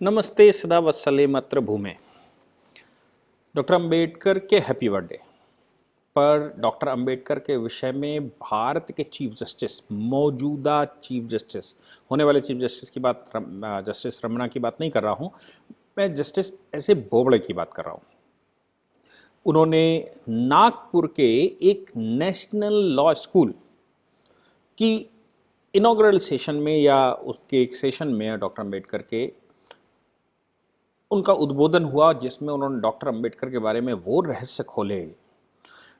नमस्ते सदा वत्सले मत्र भूमे। डॉक्टर अंबेडकर के हैप्पी बर्थडे पर डॉक्टर अंबेडकर के विषय में भारत के चीफ जस्टिस, मौजूदा चीफ जस्टिस, होने वाले चीफ जस्टिस की बात, जस्टिस रमन्ना की बात नहीं कर रहा हूँ मैं, जस्टिस ऐसे बोबड़े की बात कर रहा हूँ। उन्होंने नागपुर के एक नेशनल लॉ स्कूल की इनॉग्रल सेशन में या उसके एक सेशन में डॉक्टर अंबेडकर के उनका उद्बोधन हुआ, जिसमें उन्होंने डॉक्टर अंबेडकर के बारे में वो रहस्य खोले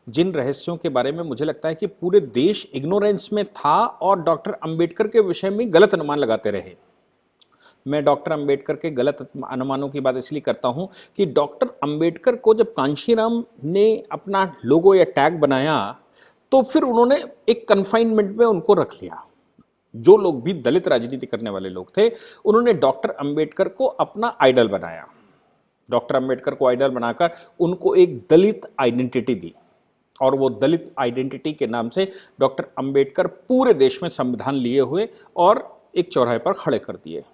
जिन रहस्यों के बारे में मुझे लगता है कि पूरे देश इग्नोरेंस में था और डॉक्टर अंबेडकर के विषय में गलत अनुमान लगाते रहे। मैं डॉक्टर अंबेडकर के गलत अनुमानों की बात इसलिए करता हूं कि डॉक्टर अंबेडकर को जब कांशीराम ने अपना लोगो या टैग बनाया तो फिर उन्होंने एक कन्फाइनमेंट में उनको रख लिया। जो लोग भी दलित राजनीति करने वाले लोग थे, उन्होंने डॉक्टर अंबेडकर को अपना आइडल बनाया। डॉक्टर अंबेडकर को आइडल बनाकर उनको एक दलित आइडेंटिटी दी और वो दलित आइडेंटिटी के नाम से डॉक्टर अंबेडकर पूरे देश में संविधान लिए हुए और एक चौराहे पर खड़े कर दिए।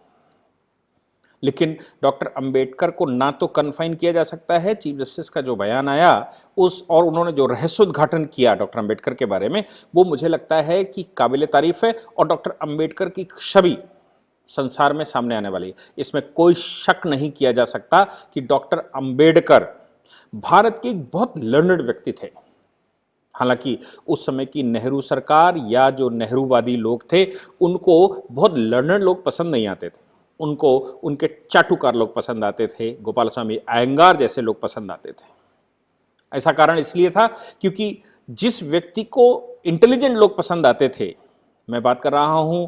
लेकिन डॉक्टर अंबेडकर को ना तो कन्फाइन किया जा सकता है, चीफ जस्टिस का जो बयान आया उस और उन्होंने जो रहस्योद्घाटन किया डॉक्टर अंबेडकर के बारे में, वो मुझे लगता है कि काबिले तारीफ है और डॉक्टर अंबेडकर की छवि संसार में सामने आने वाली है। इसमें कोई शक नहीं किया जा सकता कि डॉक्टर अंबेडकर भारत के एक बहुत लर्नड व्यक्ति थे। हालांकि उस समय की नेहरू सरकार या जो नेहरूवादी लोग थे उनको बहुत लर्नड लोग पसंद नहीं आते थे, उनको उनके चाटुकार लोग पसंद आते थे, गोपाल स्वामी अयंगार जैसे लोग पसंद आते थे। ऐसा कारण इसलिए था क्योंकि जिस व्यक्ति को इंटेलिजेंट लोग पसंद आते थे, मैं बात कर रहा हूं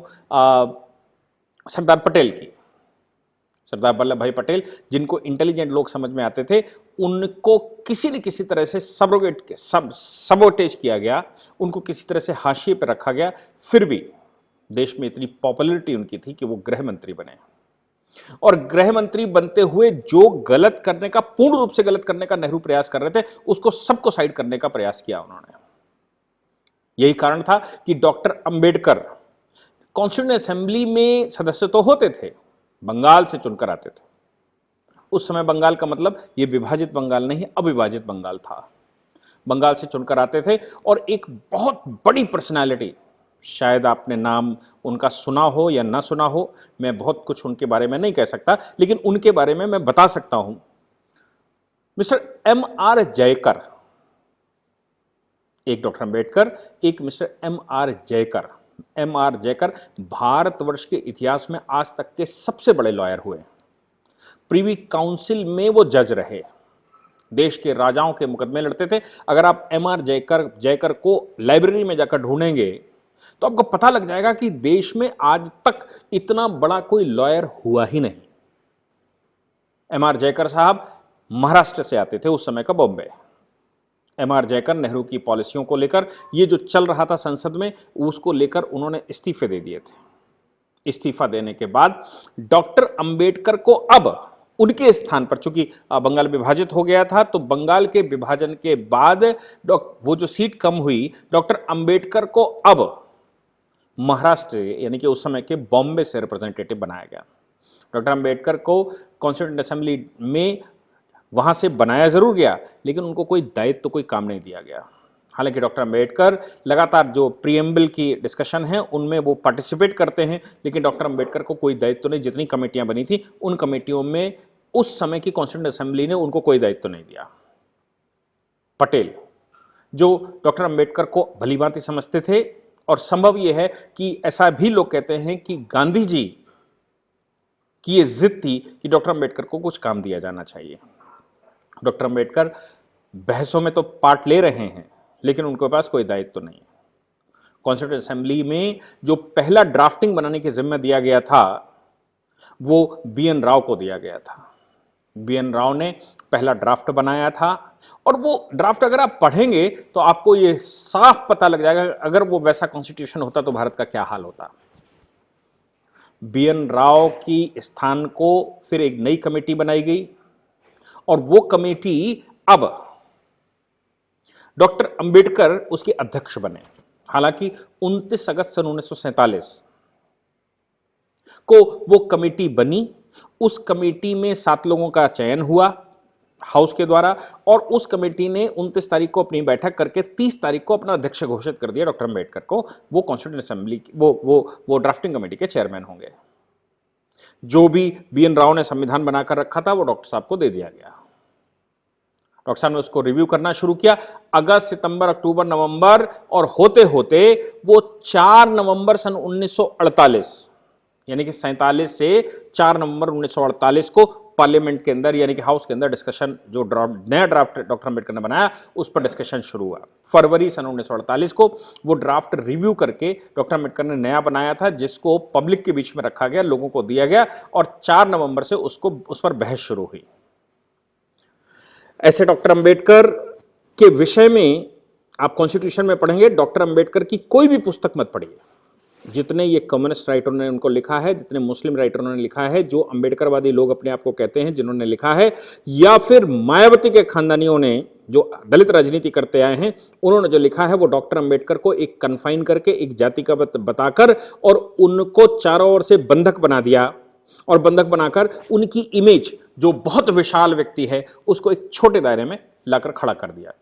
सरदार पटेल की, सरदार वल्लभ भाई पटेल, जिनको इंटेलिजेंट लोग समझ में आते थे, उनको किसी न किसी तरह से सबोटेज किया गया, उनको किसी तरह से हाशिए पर रखा गया। फिर भी देश में इतनी पॉपुलैरिटी उनकी थी कि वो गृह मंत्री बने और गृह मंत्री बनते हुए जो गलत करने का, पूर्ण रूप से गलत करने का नेहरू प्रयास कर रहे थे, उसको सबको साइड करने का प्रयास किया उन्होंने। यही कारण था कि डॉक्टर अंबेडकर कॉन्स्टिट्यूएंट असेंबली में सदस्य तो होते थे, बंगाल से चुनकर आते थे। उस समय बंगाल का मतलब ये विभाजित बंगाल नहीं, अविभाजित बंगाल था। बंगाल से चुनकर आते थे और एक बहुत बड़ी पर्सनालिटी, शायद आपने नाम उनका सुना हो या ना सुना हो, मैं बहुत कुछ उनके बारे में नहीं कह सकता, लेकिन उनके बारे में मैं बता सकता हूं। Mister M.R. जयकर, एक डॉक्टर अंबेडकर, एक mister M.R. Jayakar. M.R. Jayakar Bharatvarsh के इतिहास में आज तक के सबसे बड़े लॉयर हुए। प्रीवी काउंसिल में वो जज रहे, देश के राजाओं के मुकदमे लड़ते थे। अगर आप M.R. जयकर को लाइब्रेरी में जाकर ढूंढेंगे तो आपको पता लग जाएगा कि देश में आज तक इतना बड़ा कोई लॉयर हुआ ही नहीं। M.R. जयकर साहब महाराष्ट्र से आते थे, उस समय का बॉम्बे। M.R. जयकर नेहरू की पॉलिसियों को लेकर, ये जो चल रहा था संसद में, उसको लेकर उन्होंने इस्तीफे दे दिए थे। इस्तीफा देने के बाद डॉक्टर अंबेडकर को अब उनके स्थान पर, चूंकि बंगाल विभाजित हो गया था, तो बंगाल के विभाजन के बाद वो जो सीट कम हुई, डॉक्टर अंबेडकर को अब महाराष्ट्र यानी कि उस समय के बॉम्बे से रिप्रेजेंटेटिव बनाया गया। डॉक्टर अंबेडकर को कॉन्स्टिट्यूएंट असेंबली में वहां से बनाया जरूर गया, लेकिन उनको कोई दायित्व तो कोई काम नहीं दिया गया। हालांकि डॉक्टर अंबेडकर लगातार जो प्रीएम्बल की डिस्कशन है उनमें वो पार्टिसिपेट करते हैं, लेकिन डॉक्टर अंबेडकर को कोई दायित्व तो नहीं। जितनी कमेटियां बनी थी उन कमेटियों में उस समय की कॉन्स्टिट्यूएंट असेंबली ने उनको कोई दायित्व तो नहीं दिया। पटेल, जो डॉक्टर अंबेडकर को भलीभांति समझते थे, और संभव यह है कि ऐसा भी लोग कहते हैं कि गांधी जी की यह जिद थी कि डॉक्टर अंबेडकर को कुछ काम दिया जाना चाहिए। डॉक्टर अंबेडकर बहसों में तो पार्ट ले रहे हैं, लेकिन उनके पास कोई दायित्व तो नहीं। कॉन्स्टिट्यूएंट असेंबली में जो पहला ड्राफ्टिंग बनाने की जिम्मा दिया गया था वो B.N. राव को दिया गया था। B.N. राव ने पहला ड्राफ्ट बनाया था और वो ड्राफ्ट अगर आप पढ़ेंगे तो आपको ये साफ पता लग जाएगा अगर वो वैसा कॉन्स्टिट्यूशन होता तो भारत का क्या हाल होता। B.N. राव की स्थान को फिर एक नई कमेटी बनाई गई और वो कमेटी अब डॉक्टर अंबेडकर उसके अध्यक्ष बने। हालांकि 29 अगस्त सन 1947 को वो कमेटी बनी उस कमेटी में 7 लोगों का चयन हुआ हाउस के द्वारा, और उस कमेटी ने 29 तारीख को अपनी बैठक करके 30 तारीख को अपना अध्यक्ष घोषित कर दिया डॉक्टर अंबेडकर को। वो कॉन्स्टिट्यूएंट असेंबली वो ड्राफ्टिंग कमेटी के चेयरमैन होंगे। जो भी बीएन राव ने संविधान बनाकर रखा था वो डॉक्टर साहब को दे दिया गया। डॉक्टर साहब ने उसको रिव्यू करना शुरू किया। अगस्त, सितंबर, अक्टूबर, नवंबर, और होते होते वो 4 नवंबर सन 1948 यानी कि 47 से 4 नवंबर 1948 को पार्लियामेंट के अंदर यानी कि हाउस के अंदर डिस्कशन, जो नया ड्राफ्ट डॉक्टर अंबेडकर ने बनाया उस पर डिस्कशन शुरू हुआ। फरवरी सन 1948 को वो ड्राफ्ट रिव्यू करके डॉक्टर अंबेडकर ने नया बनाया था, जिसको पब्लिक के बीच में रखा गया, लोगों को दिया गया, और 4 नवंबर से उस पर बहस शुरू हुई। ऐसे डॉक्टर अंबेडकर के विषय में आप कॉन्स्टिट्यूशन में पढ़ेंगे, डॉक्टर अंबेडकर की कोई भी पुस्तक मत पढ़िए। जितने ये कम्युनिस्ट राइटरों ने उनको लिखा है, जितने मुस्लिम राइटरों ने लिखा है, जो अंबेडकरवादी लोग अपने आप को कहते हैं जिन्होंने लिखा है, या फिर मायावती के खानदानियों ने जो दलित राजनीति करते आए हैं, उन्होंने जो लिखा है वो डॉक्टर अंबेडकर को एक कन्फाइन करके, एक जाति का बताकर, और उनको चारों ओर से बंधक बना दिया, और बंधक बनाकर उनकी इमेज, जो बहुत विशाल व्यक्ति है, उसको एक छोटे दायरे में लाकर खड़ा कर दिया।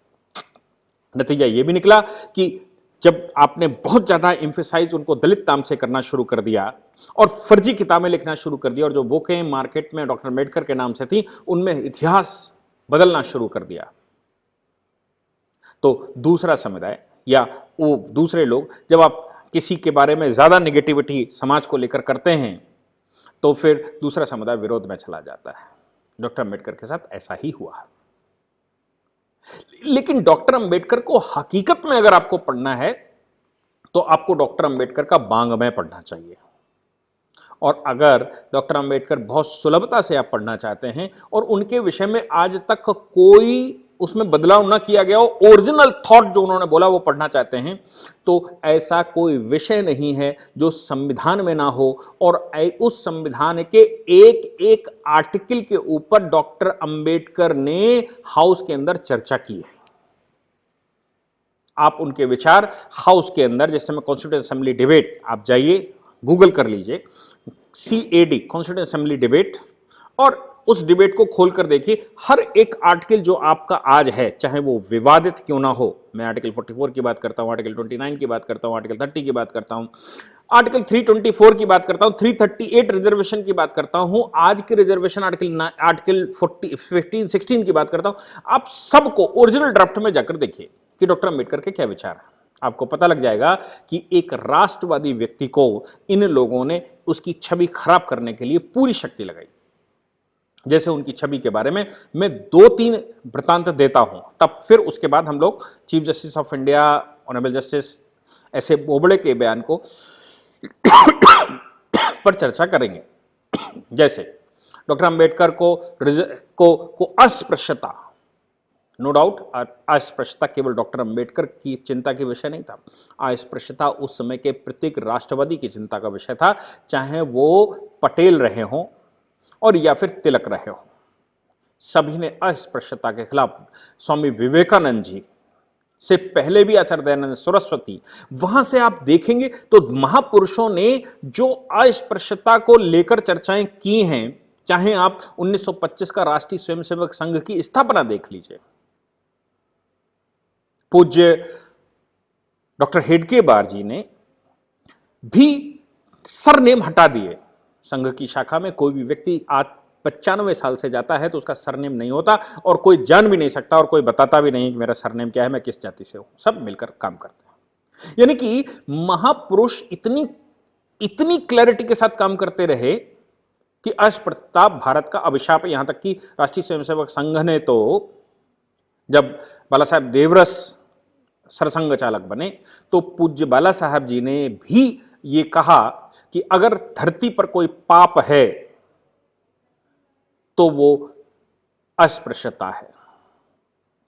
नतीजा यह भी निकला कि जब आपने बहुत ज्यादा एम्फेसाइज उनको दलित नाम से करना शुरू कर दिया और फर्जी किताबें लिखना शुरू कर दिया, और जो बुकें मार्केट में डॉक्टर अंबेडकर के नाम से थी उनमें इतिहास बदलना शुरू कर दिया, तो दूसरा समुदाय या वो दूसरे लोग, जब आप किसी के बारे में ज्यादा निगेटिविटी समाज को लेकर करते हैं तो फिर दूसरा समुदाय विरोध में चला जाता है। डॉक्टर अंबेडकर के साथ ऐसा ही हुआ। लेकिन डॉक्टर अंबेडकर को हकीकत में अगर आपको पढ़ना है तो आपको डॉक्टर अंबेडकर का बांग्मय पढ़ना चाहिए। और अगर डॉक्टर अंबेडकर बहुत सुलभता से आप पढ़ना चाहते हैं और उनके विषय में आज तक कोई उसमें बदलाव ना किया गया हो, ओरिजिनल थॉट जो उन्होंने बोला वो पढ़ना चाहते हैं, तो ऐसा कोई विषय नहीं है जो संविधान में ना हो, और उस संविधान के एक एक आर्टिकल के ऊपर डॉक्टर अंबेडकर ने हाउस के अंदर चर्चा की है। आप उनके विचार हाउस के अंदर, जिस समय कॉन्स्टिट्यूएंट असेंबली डिबेट, आप जाइए गूगल कर लीजिए CAD कॉन्स्टिट्यूएंट असेंबली डिबेट, और उस डिबेट को खोलकर देखिए। हर एक आर्टिकल जो आपका आज है, चाहे वो विवादित क्यों ना हो, मैं आर्टिकल 44 की बात करता हूं, आर्टिकल 29 की बात करता हूं, आर्टिकल 30 की बात करता हूं, आर्टिकल 324 की बात करता हूं, 338 रिजर्वेशन की बात करता हूं, आज के रिजर्वेशन आर्टिकल 15, 16 की बात करता हूं। आप सबको ओरिजिनल ड्राफ्ट में जाकर देखिए कि डॉक्टर अंबेडकर के क्या विचार है। आपको पता लग जाएगा कि एक राष्ट्रवादी व्यक्ति को इन लोगों ने उसकी छवि खराब करने के लिए पूरी शक्ति लगाई। जैसे उनकी छवि के बारे में मैं 2-3 वृत्तांत देता हूं, तब फिर उसके बाद हम लोग chief justice of India, honourable justice ऐसे बोबड़े के बयान को पर चर्चा करेंगे। जैसे डॉक्टर अंबेडकर को अस्पृश्यता, नो डाउट अस्पृश्यता केवल डॉक्टर अंबेडकर की चिंता के विषय नहीं था, अस्पृश्यता उस समय के प्रत्येक राष्ट्रवादी की चिंता का विषय था, चाहे वो पटेल रहे हों और या फिर तिलक रहे हो। सभी ने अस्पृश्यता के खिलाफ, स्वामी विवेकानंद जी से पहले भी आचार्य दयानंद सरस्वती, वहां से आप देखेंगे तो महापुरुषों ने जो अस्पृश्यता को लेकर चर्चाएं की हैं, चाहे आप 1925 का राष्ट्रीय स्वयंसेवक संघ की स्थापना देख लीजिए, पूज्य डॉक्टर हेडगेवार जी ने भी सरनेम हटा दिए। संघ की शाखा में कोई भी व्यक्ति आज 95 साल से जाता है तो उसका सरनेम नहीं होता, और कोई जान भी नहीं सकता और कोई बताता भी नहीं कि मेरा सरनेम क्या है, मैं किस जाति से हूं। सब मिलकर काम करते हैं। यानी कि महापुरुष इतनी क्लैरिटी के साथ काम करते रहे कि अस्पृश्यता भारत का अभिशाप, यहां तक कि राष्ट्रीय स्वयंसेवक संघ ने तो जब बाला साहब देवरस सरसंघ चालक बने तो पूज्य बाला साहब जी ने भी ये कहा कि अगर धरती पर कोई पाप है तो वो अस्पृश्यता है।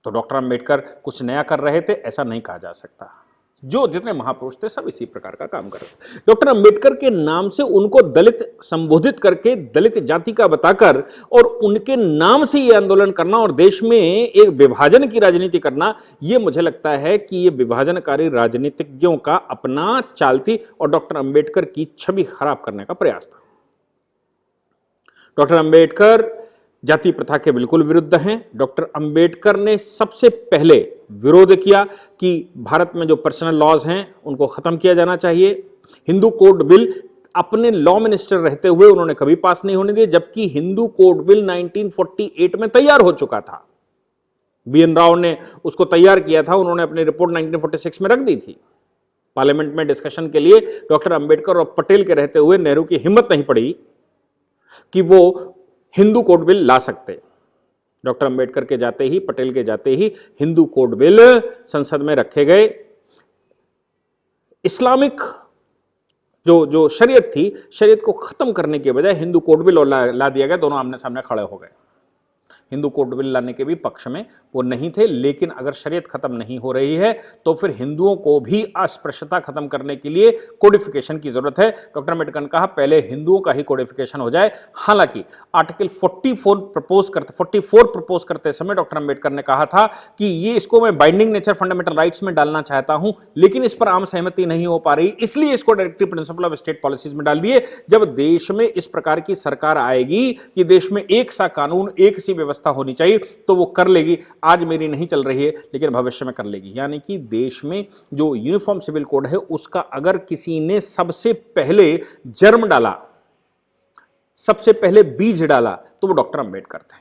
तो डॉक्टर अंबेडकर कुछ नया कर रहे थे ऐसा नहीं कहा जा सकता। जो जितने महापुरुष थे सब इसी प्रकार का काम कर रहे थे। डॉक्टर अंबेडकर के नाम से उनको दलित संबोधित करके, दलित जाति का बताकर, और उनके नाम से ये आंदोलन करना और देश में एक विभाजन की राजनीति करना, ये मुझे लगता है कि ये विभाजनकारी राजनीतिज्ञों का अपना चाल थी और डॉक्टर अंबेडकर की छवि खराब करने का प्रयास था। डॉक्टर अंबेडकर जाति प्रथा के बिल्कुल विरुद्ध हैं। डॉक्टर अंबेडकर ने सबसे पहले विरोध किया कि भारत में जो पर्सनल लॉज हैं उनको खत्म किया जाना चाहिए। हिंदू कोड बिल अपने लॉ मिनिस्टर रहते हुए उन्होंने कभी पास नहीं होने दिए, जबकि हिंदू कोड बिल 1948 में तैयार हो चुका था। बीएन राव ने उसको तैयार किया था, उन्होंने अपनी रिपोर्ट 1946 में रख दी थी। पार्लियामेंट में डिस्कशन के लिए डॉक्टर अंबेडकर और पटेल के रहते हुए नेहरू की हिम्मत नहीं पड़ी कि वो हिंदू कोड बिल ला सकते। डॉक्टर अंबेडकर के जाते ही, पटेल के जाते ही हिंदू कोड बिल संसद में रखे गए। इस्लामिक जो शरीयत थी, शरीयत को खत्म करने के बजाय हिंदू कोड बिल ला दिया गया। दोनों आमने सामने खड़े हो गए। हिंदू कोड बिल लाने के भी पक्ष में वो नहीं थे, लेकिन अगर शरीयत खत्म नहीं हो रही है तो फिर हिंदुओं को भी अस्पृश्यता खत्म करने के लिए कोडिफिकेशन की जरूरत है। डॉक्टर अंबेडकर ने कहा पहले हिंदुओं का ही कोडिफिकेशन हो जाए। हालांकि आर्टिकल 44 प्रपोज करते समय डॉक्टर अंबेडकर ने कहा था कि ये इसको मैं बाइंडिंग नेचर फंडामेंटल राइट्स में डालना चाहता हूं, लेकिन इस पर आम सहमति नहीं हो पा रही, इसलिए इसको directive principle of state policies में डाल दिए। जब देश में इस प्रकार की सरकार आएगी कि देश में एक सा कानून, एक सी व्यवस्था होनी चाहिए, तो वो कर लेगी। आज मेरी नहीं चल रही है, लेकिन भविष्य में कर लेगी। यानी कि देश में जो यूनिफॉर्म सिविल कोड है उसका अगर किसी ने सबसे पहले जर्म डाला, सबसे पहले बीज डाला, तो वो डॉक्टर अंबेडकर थे।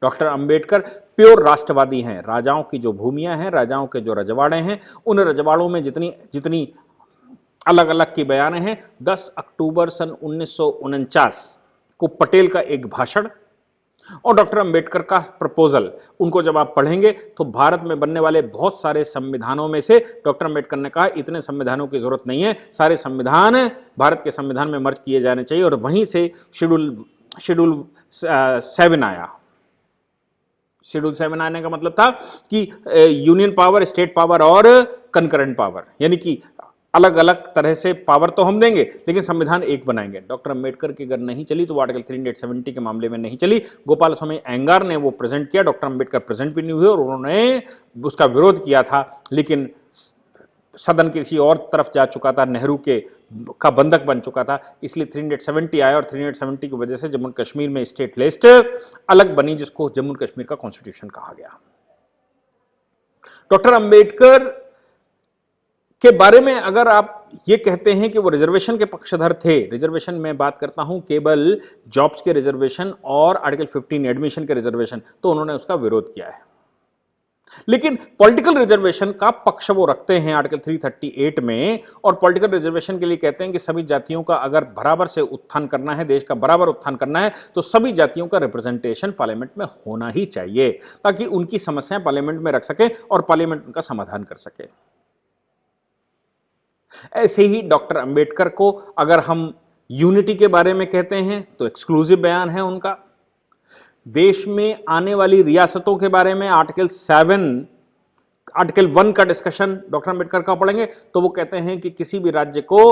डॉक्टर अंबेडकर प्योर राष्ट्रवादी हैं। राजाओं की जो भूमियां हैं, राजाओं के जो रजवाड़े हैं, उन रजवाड़ों में जितनी अलग अलग की बयानें हैं। 10 अक्टूबर सन 1949 को पटेल का एक भाषण और डॉक्टर अंबेडकर का प्रपोजल, उनको जब आप पढ़ेंगे तो भारत में बनने वाले बहुत सारे संविधानों में से डॉक्टर अंबेडकर ने कहा इतने संविधानों की जरूरत नहीं है, सारे संविधान भारत के संविधान में मर्ज किए जाने चाहिए। और वहीं से शेड्यूल 7 आया। शेड्यूल 7 आने का मतलब था कि यूनियन पावर, स्टेट पावर और कंकरेंट पावर, यानी कि अलग अलग तरह से पावर तो हम देंगे लेकिन संविधान एक बनाएंगे। डॉक्टर अंबेडकर की अगर नहीं चली तो वो आर्टिकल 370 के मामले में नहीं चली। गोपाल स्वामी अयंगार ने वो प्रेजेंट किया, डॉक्टर अंबेडकर प्रेजेंट भी नहीं हुए और उन्होंने उसका विरोध किया था, लेकिन सदन किसी और तरफ जा चुका था, नेहरू का बंधक बन चुका था, इसलिए 370 आया और 370 की वजह से जम्मू कश्मीर में स्टेट लिस्ट अलग बनी, जिसको जम्मू कश्मीर का कॉन्स्टिट्यूशन कहा गया। डॉक्टर अंबेडकर के बारे में अगर आप ये कहते हैं कि वो रिजर्वेशन के पक्षधर थे, रिजर्वेशन में बात करता हूं केवल जॉब्स के रिजर्वेशन और आर्टिकल 15 एडमिशन के रिजर्वेशन, तो उन्होंने उसका विरोध किया है। लेकिन पॉलिटिकल रिजर्वेशन का पक्ष वो रखते हैं आर्टिकल 338 में, और पॉलिटिकल रिजर्वेशन के लिए कहते हैं कि सभी जातियों का अगर बराबर से उत्थान करना है, देश का बराबर उत्थान करना है, तो सभी जातियों का रिप्रेजेंटेशन पार्लियामेंट में होना ही चाहिए, ताकि उनकी समस्याएं पार्लियामेंट में रख सके और पार्लियामेंट उनका समाधान कर सके। ऐसे ही डॉक्टर अंबेडकर को अगर हम यूनिटी के बारे में कहते हैं तो एक्सक्लूसिव बयान है उनका। देश में आने वाली रियासतों के बारे में आर्टिकल 1 का डिस्कशन डॉक्टर अंबेडकर का पढ़ेंगे तो वो कहते हैं कि किसी भी राज्य को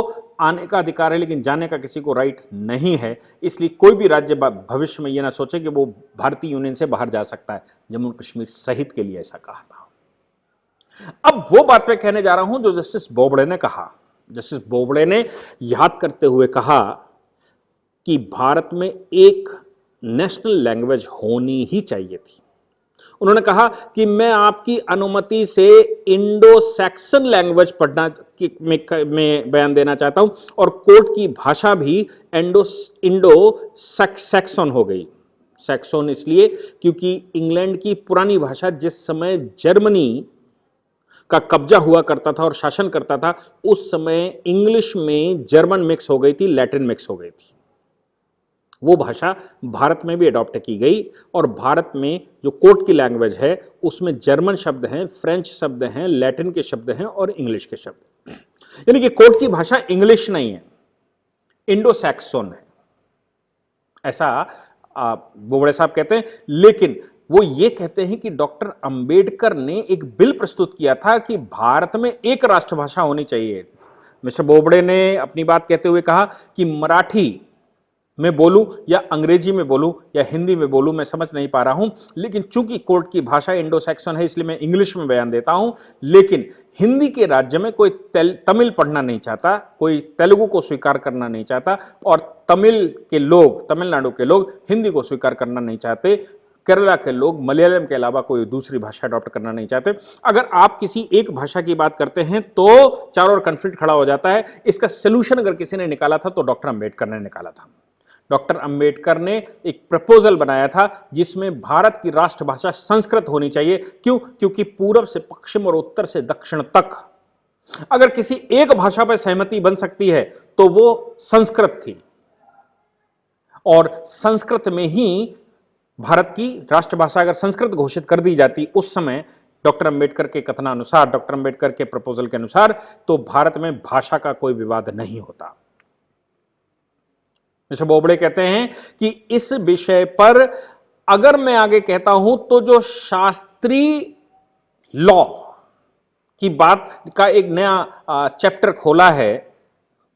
आने का अधिकार है लेकिन जाने का किसी को राइट नहीं है, इसलिए कोई भी राज्य भविष्य में यह ना सोचे कि वो भारतीय यूनियन से बाहर जा सकता है। जम्मू कश्मीर सहित के लिए ऐसा कहा था। अब वो बात मैं कहने जा रहा हूं जो जस्टिस बोबड़े ने कहा। जस्टिस बोबड़े ने याद करते हुए कहा कि भारत में एक नेशनल लैंग्वेज होनी ही चाहिए थी। उन्होंने कहा कि मैं आपकी अनुमति से इंडो सैक्सन लैंग्वेज पढ़ना में बयान देना चाहता हूं, और कोर्ट की भाषा भी इंडो सैक्सन हो गई। सैक्सन इसलिए क्योंकि इंग्लैंड की पुरानी भाषा जिस समय जर्मनी का कब्जा हुआ करता था और शासन करता था, उस समय इंग्लिश में जर्मन मिक्स हो गई थी, लैटिन मिक्स हो गई थी। वो भाषा भारत में भी अडॉप्ट की गई और भारत में जो कोर्ट की लैंग्वेज है उसमें जर्मन शब्द हैं, फ्रेंच शब्द हैं, लैटिन के शब्द हैं और इंग्लिश के शब्द। यानी कि कोर्ट की भाषा इंग्लिश नहीं है, इंडो सैक्सन है, ऐसा बोबड़े साहब कहते हैं। लेकिन वो ये कहते हैं कि डॉक्टर अंबेडकर ने एक बिल प्रस्तुत किया था कि भारत में एक राष्ट्रभाषा होनी चाहिए। मिस्टर बोबड़े ने अपनी बात कहते हुए कहा कि में बोलूं या अंग्रेजी में बोलूं या हिंदी में बोलूं, मैं समझ नहीं पा रहा हूं, लेकिन चूंकि कोर्ट की भाषा इंडो सैक्सन है इसलिए मैं इंग्लिश में बयान देता हूं। लेकिन हिंदी के राज्य में कोई तमिल पढ़ना नहीं चाहता, कोई तेलुगु को स्वीकार करना नहीं चाहता, और तमिलनाडु के लोग हिंदी को स्वीकार करना नहीं चाहते। केरला के लोग मलयालम के अलावा कोई दूसरी भाषा अडॉप्ट करना नहीं चाहते। अगर आप किसी एक भाषा की बात करते हैं तो चारों ओर कन्फ्लिक्ट खड़ा हो जाता है। इसका सोल्यूशन अगर किसी ने निकाला था तो डॉक्टर अंबेडकर ने निकाला था। डॉक्टर अंबेडकर ने एक प्रपोजल बनाया था जिसमें भारत की राष्ट्रभाषा संस्कृत होनी चाहिए। क्यों? क्योंकि पूरब से पश्चिम और उत्तर से दक्षिण तक अगर किसी एक भाषा पर सहमति बन सकती है तो वो संस्कृत थी, और संस्कृत में ही भारत की राष्ट्रभाषा अगर संस्कृत घोषित कर दी जाती उस समय डॉक्टर अंबेडकर के कथनानुसार, डॉक्टर अंबेडकर के प्रपोजल के अनुसार, तो भारत में भाषा का कोई विवाद नहीं होता। मिस्टर बोबड़े कहते हैं कि इस विषय पर अगर मैं आगे कहता हूं तो जो शास्त्रीय लॉ की बात का एक नया चैप्टर खोला है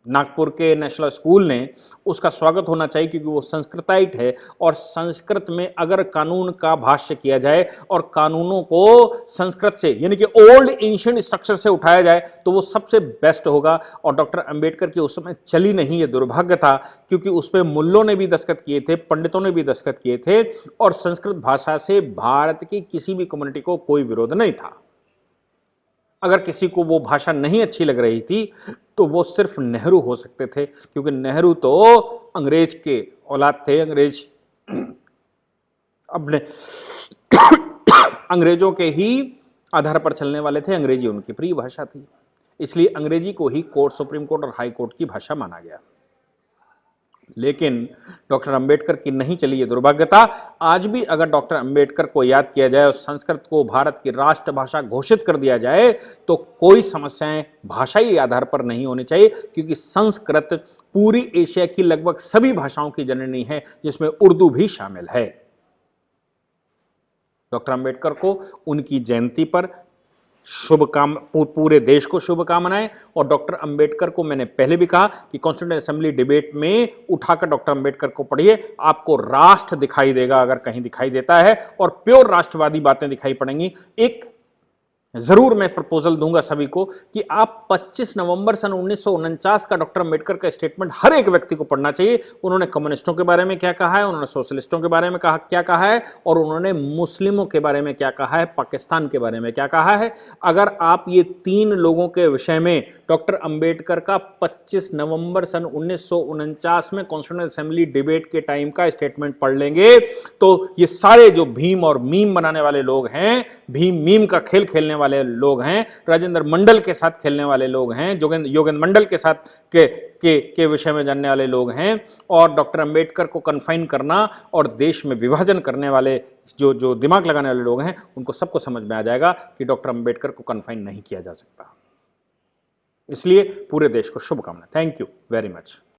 नागपुर के नेशनल स्कूल ने, उसका स्वागत होना चाहिए क्योंकि वो संस्कृताइट है, और संस्कृत में अगर कानून का भाष्य किया जाए और कानूनों को संस्कृत से यानी कि ओल्ड एंशिएंट स्ट्रक्चर से उठाया जाए तो वो सबसे बेस्ट होगा। और डॉक्टर अंबेडकर की उस समय चली नहीं, ये दुर्भाग्य था, क्योंकि उस पर मुल्लों ने भी दस्तखत किए थे, पंडितों ने भी दस्तखत किए थे, और संस्कृत भाषा से भारत की किसी भी कम्युनिटी को कोई विरोध नहीं था। अगर किसी को वो भाषा नहीं अच्छी लग रही थी तो वो सिर्फ नेहरू हो सकते थे, क्योंकि नेहरू तो अंग्रेज के औलाद थे, अंग्रेज अपने अंग्रेजों के ही आधार पर चलने वाले थे, अंग्रेजी उनकी प्रिय भाषा थी, इसलिए अंग्रेजी को ही कोर्ट, सुप्रीम कोर्ट और हाई कोर्ट की भाषा माना गया। लेकिन डॉक्टर अंबेडकर की नहीं चली, ये दुर्भाग्य था। आज भी अगर डॉक्टर अंबेडकर को याद किया जाए और संस्कृत को भारत की राष्ट्रभाषा घोषित कर दिया जाए तो कोई समस्याएं भाषाई आधार पर नहीं होनी चाहिए, क्योंकि संस्कृत पूरी एशिया की लगभग सभी भाषाओं की जननी है, जिसमें उर्दू भी शामिल है। डॉक्टर अंबेडकर को उनकी जयंती पर पूरे देश को शुभकामनाएं। और डॉक्टर अंबेडकर को मैंने पहले भी कहा कि कॉन्स्टिट्यूएंट असेंबली डिबेट में उठाकर डॉक्टर अंबेडकर को पढ़िए, आपको राष्ट्र दिखाई देगा अगर कहीं दिखाई देता है, और प्योर राष्ट्रवादी बातें दिखाई पड़ेंगी। एक जरूर मैं प्रपोजल दूंगा सभी को कि आप 25 नवंबर सन 1949 का डॉक्टर अंबेडकर का स्टेटमेंट हर एक व्यक्ति को पढ़ना चाहिए। उन्होंने कम्युनिस्टों के बारे में क्या कहा है, उन्होंने सोशलिस्टों के बारे में क्या कहा है, और उन्होंने मुस्लिमों के बारे में क्या कहा है, पाकिस्तान के बारे में क्या कहा है। अगर आप ये तीन लोगों के विषय में डॉक्टर अंबेडकर का 25 नवंबर सन 1949 में कॉन्स्टिट्यूएंट असेंबली डिबेट के टाइम का स्टेटमेंट पढ़ लेंगे तो ये सारे जो भीम और मीम बनाने वाले लोग हैं, भीम मीम का खेल खेलने वाले लोग हैं, राजेंद्र मंडल के साथ खेलने वाले लोग हैं, योगेंद्र मंडल के साथ के विषय में जानने वाले लोग हैं, और डॉक्टर अंबेडकर को कन्फाइन करना और देश में विभाजन करने वाले जो दिमाग लगाने वाले लोग हैं, उनको सबको समझ में आ जाएगा कि डॉक्टर अंबेडकर को कन्फाइन नहीं किया जा सकता। इसलिए पूरे देश को शुभकामनाएं। Thank you very much.